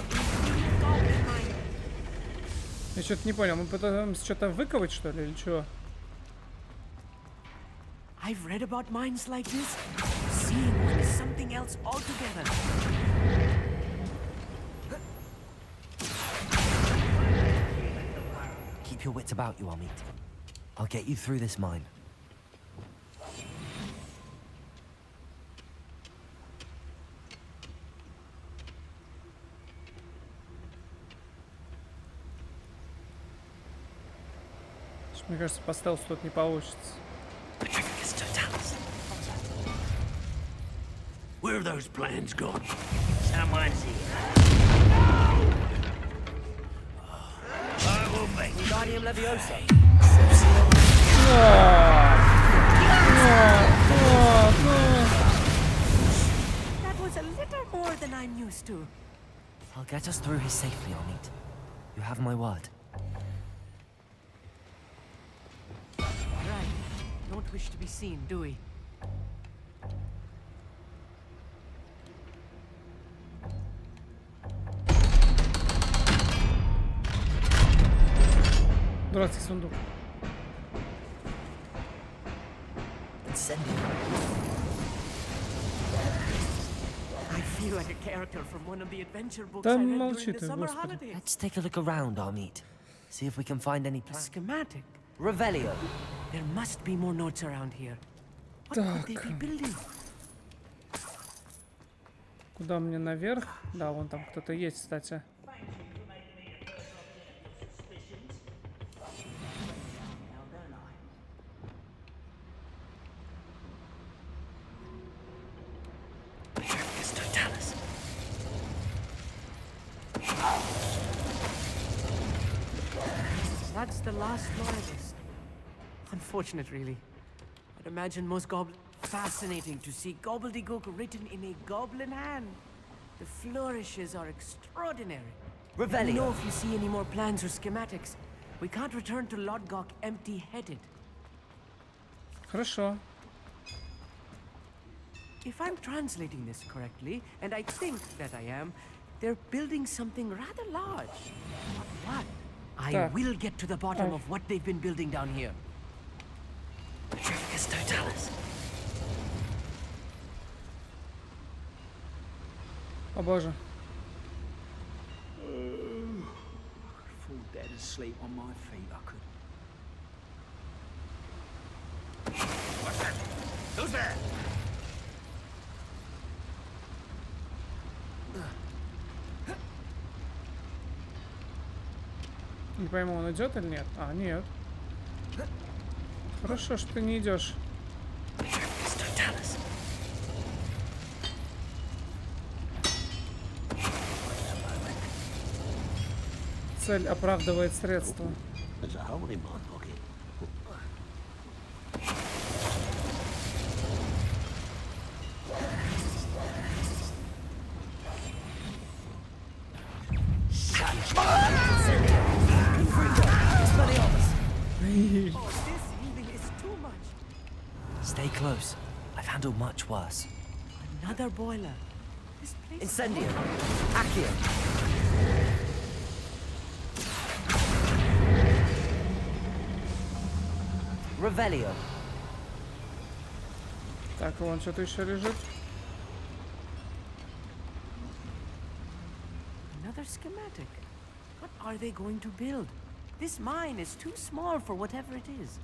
Speaker 1: Я что-то не понял, мы пытаемся что-то выковать, что ли, или что?
Speaker 5: I've read about mines like this. Seeing one is something else altogether.
Speaker 4: Keep your wits about you, Amit. I'll get you through this mine.
Speaker 1: Мне кажется, по стелсу тут не получится.
Speaker 6: Where have those plans gone?
Speaker 2: Someone's here. I will make Guardium Leviosa.
Speaker 5: That was a little more than I'm used to.
Speaker 4: I'll get us through here safely, Amit. You have my word.
Speaker 5: Right. Don't wish to be seen, do we?
Speaker 1: Дурацкий сундук.
Speaker 5: feel like a character from one of the adventure books
Speaker 1: Да
Speaker 5: I read
Speaker 1: молчи
Speaker 5: during the
Speaker 1: ты,
Speaker 5: summer
Speaker 1: господи.
Speaker 5: holidays.
Speaker 4: Let's take a look around our meet. See if we can find any
Speaker 5: A
Speaker 4: plans.
Speaker 5: schematic.
Speaker 4: Revelio.
Speaker 5: There must be more notes around here. What could they be building?
Speaker 1: Куда мне наверх? Да, вон там кто-то есть, кстати.
Speaker 5: That's the last loyalist. Unfortunate, really. I'd imagine most goblins... Fascinating to see gobbledygook written in a goblin hand. The flourishes are extraordinary. Let me know if you see any more plans or schematics. We can't return to Lodgok empty-headed.
Speaker 1: Хорошо.
Speaker 5: If I'm translating this correctly, and I think that I am, they're building something rather large. But what? I
Speaker 1: Так.
Speaker 5: will get to the bottom of what they've been building down here.
Speaker 1: О боже.
Speaker 13: Fall dead asleep on my feet, I could.
Speaker 6: What's that? Who's there?
Speaker 1: Не пойму, он идет или нет? А, нет. Хорошо, что ты не идешь. Цель оправдывает средства.
Speaker 6: There's a hole in my pocket.
Speaker 4: Stay close. I've handled much worse.
Speaker 5: Another boiler. This place
Speaker 4: Incendio. Accio. Revelio.
Speaker 1: Так, вон что-то еще лежит.
Speaker 5: Another schematic. What are they going to build? This mine is too small for whatever it is.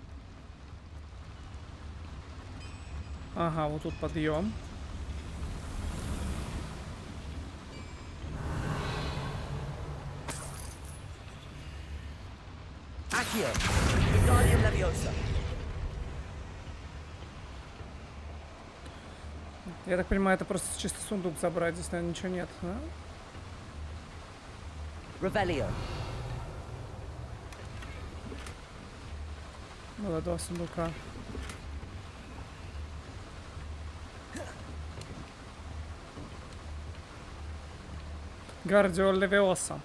Speaker 1: Ага, вот тут подъем.
Speaker 4: Accio. Wingardium Leviosa.
Speaker 1: Я так понимаю, это просто чисто сундук забрать. Здесь, наверное, ничего нет. Да?
Speaker 4: Revelio.
Speaker 1: Было 2 сундука. Гардио Левиоса.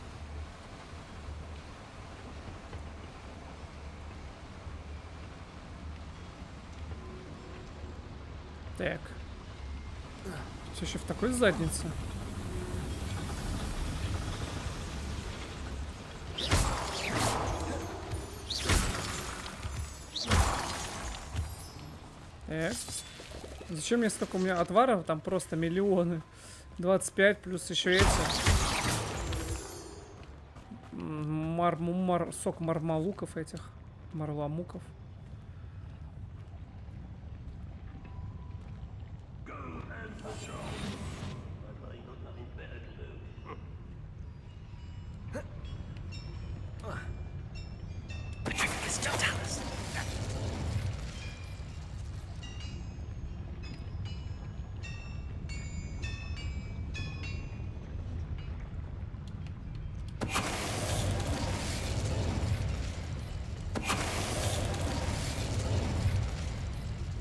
Speaker 1: Так. Все еще в такой заднице. Так. Зачем мне столько? У меня отваров там просто миллионы. 25 плюс еще эти. Сок мармалуков этих. Марламуков.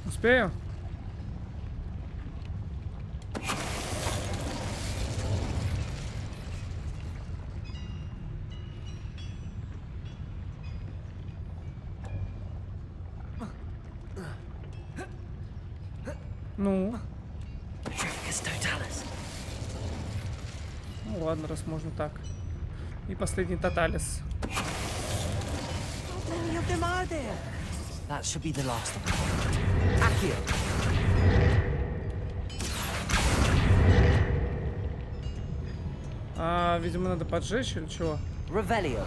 Speaker 1: Успею? Ну? Ну ладно, раз можно так. И последний Тоталис.
Speaker 4: That should be the last of them. Accio.
Speaker 1: Видимо, надо поджечь или чего?
Speaker 4: Revelio.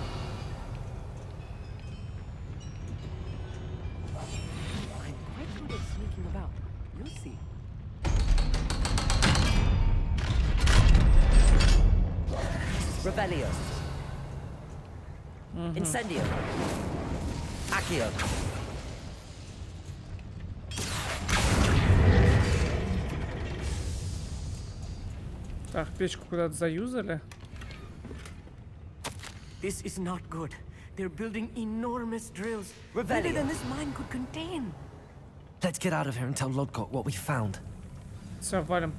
Speaker 5: I'm quite good at sneaking about. You'll see.
Speaker 4: Revelio. Incendio. Accio.
Speaker 1: Так, печку куда-то заюзали.
Speaker 5: This is not good. They're building enormous drills. Bigger than this mine could contain.
Speaker 4: Let's get out of here and tell Lodgok what we found.
Speaker 1: Все, валим.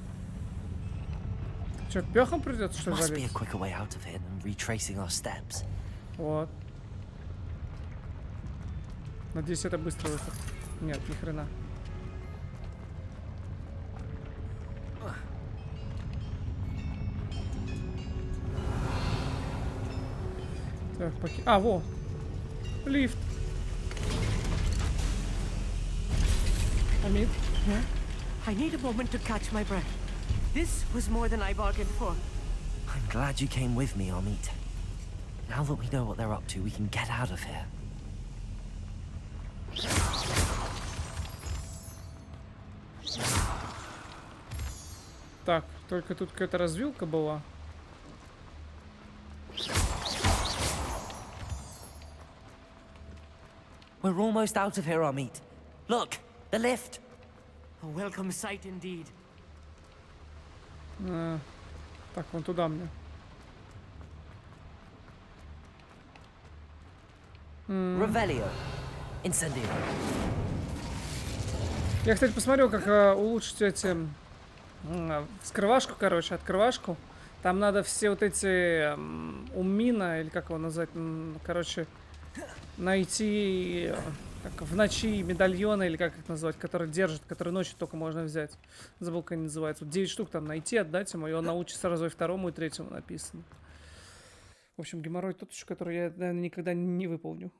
Speaker 1: Че, пехом придется, что ли,
Speaker 4: Must be a
Speaker 1: валить?
Speaker 4: quicker way out of here than retracing our steps.
Speaker 1: Вот. Надеюсь, это быстрый выход. Нет, ни хрена. Так, во! Лифт. Амид.
Speaker 5: I need a moment to catch my breath. This was more than I bargained for.
Speaker 4: I'm glad you came with me, Amit. Now that we know what they're up to, we can get out of here.
Speaker 1: Так, только тут какая-то развилка была.
Speaker 4: We're almost out of here, Amit. Look, the lift.
Speaker 5: A welcome sight indeed.
Speaker 1: Так, вон туда мне.
Speaker 4: Revelio. Incendio.
Speaker 1: Я, кстати, посмотрел, как улучшить эти... вскрывашку, короче, открывашку. Там надо все вот эти умина, или как его назвать, короче, найти как в ночи медальоны, или как их назвать, которые держат, которые ночью только можно взять. Забыл, как они называются. Вот 9 штук там найти, отдать ему, и он научится сразу и второму, и третьему написано. В общем, геморрой тот еще, который я, наверное, никогда не выполню.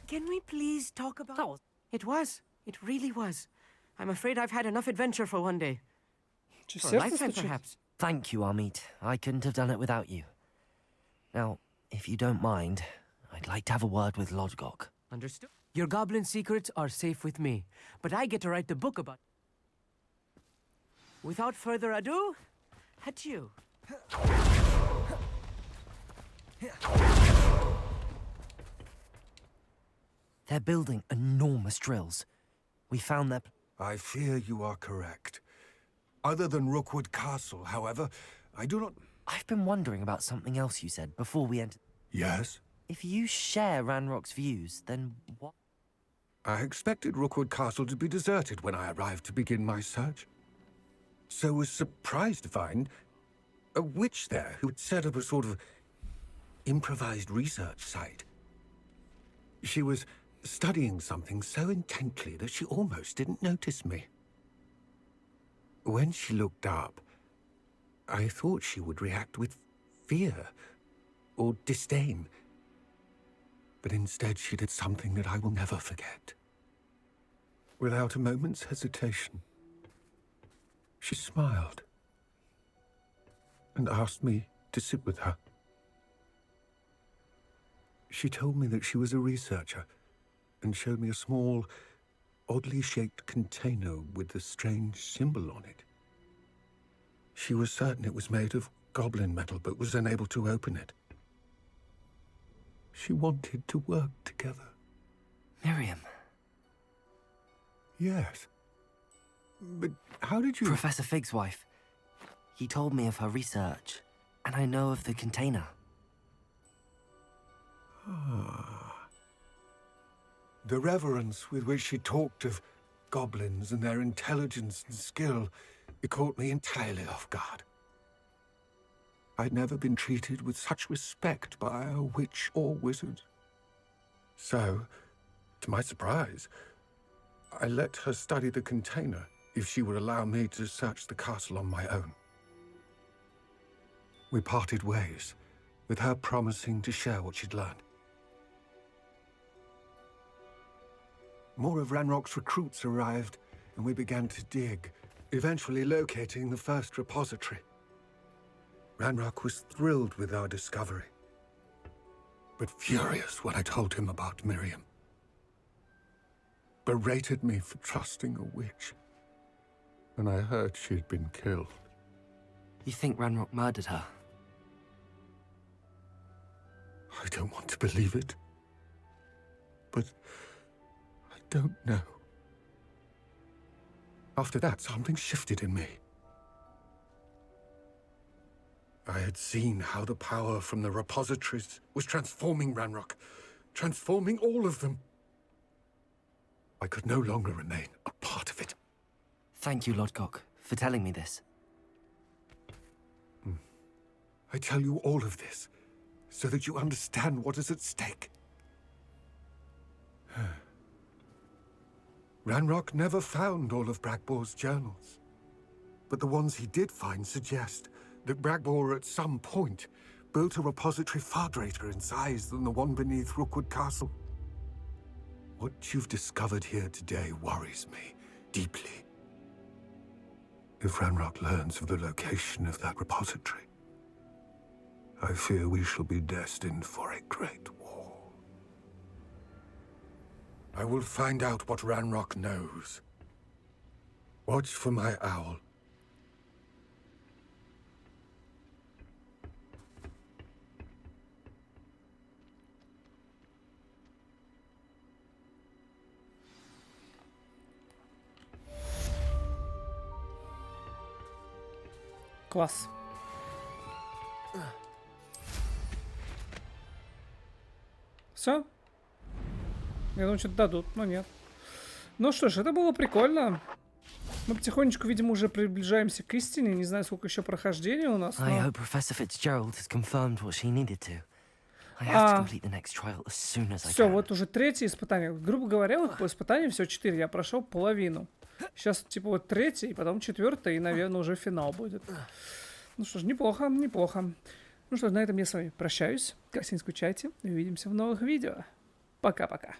Speaker 5: Can we please talk about... It was. It really was. I'm afraid I've had enough adventure for one day. For a lifetime, perhaps.
Speaker 4: Thank you, Amit. I couldn't have done it without you. Now, if you don't mind, I'd like to have a word with Lodgok.
Speaker 5: Understood. Your goblin secrets are safe with me, but I get to write the book about... Without further ado, adieu.
Speaker 4: They're building enormous drills. We found their...
Speaker 12: I fear you are correct. Other than Rookwood Castle, however, I do not...
Speaker 4: I've been wondering about something else you said before we entered.
Speaker 12: Yes?
Speaker 4: If you share Ranrock's views, then what?
Speaker 12: I expected Rookwood Castle to be deserted when I arrived to begin my search. So was surprised to find a witch there who had set up a sort of improvised research site. She was studying something so intently that she almost didn't notice me. When she looked up, I thought she would react with fear or disdain. But instead she did something that I will never forget. Without a moment's hesitation, she smiled and asked me to sit with her. She told me that she was a researcher and showed me a small, oddly shaped container with a strange symbol on it. She was certain it was made of goblin metal, but was unable to open it. She wanted to work together.
Speaker 4: Miriam.
Speaker 12: Yes. But how did you...
Speaker 4: Professor Fig's wife. He told me of her research, and I know of the container.
Speaker 12: Ah. The reverence with which she talked of goblins and their intelligence and skill, it caught me entirely off guard. I'd never been treated with such respect by a witch or wizard. So, to my surprise, I let her study the container if she would allow me to search the castle on my own. We parted ways, with her promising to share what she'd learned. more of Ranrock's recruits arrived, and we began to dig, eventually locating the first repository. Ranrock was thrilled with our discovery, but furious when I told him about Miriam. Berated me for trusting a witch, and I heard she'd been killed.
Speaker 4: You think Ranrock murdered her?
Speaker 12: I don't want to believe it, but I don't know. After that, something shifted in me. I had seen how the power from the repositories was transforming Ranrock, transforming all of them. I could no longer remain a part of it.
Speaker 4: Thank you, Lodgok, for telling me this.
Speaker 12: I tell you all of this so that you understand what is at stake. Ranrock never found all of Bragbor's journals, but the ones he did find suggest that Bragbor at some point built a repository far greater in size than the one beneath Rookwood Castle. What you've discovered here today worries me deeply. If Ranrock learns of the location of that repository, I fear we shall be destined for a great war. I will find out what Ranrock knows. Watch for my owl.
Speaker 1: Класс. Все? Я думаю, что-то дадут, но нет. Ну что ж, это было прикольно. Мы потихонечку, видимо, уже приближаемся к истине. Не знаю, сколько еще прохождения у нас.
Speaker 4: I hope Professor Fitzgerald has confirmed what she needed to. I have to complete the next trial as soon as I can.
Speaker 1: Все, вот уже третье испытание. Грубо говоря, вот по испытаниям всего 4. Я прошел половину. Сейчас, типа, вот третье, и потом четвертое, и, наверное, уже финал будет. Ну что ж, неплохо, неплохо. Ну что ж, на этом я с вами прощаюсь. Как всегда, не скучайте. Увидимся в новых видео. Пока-пока.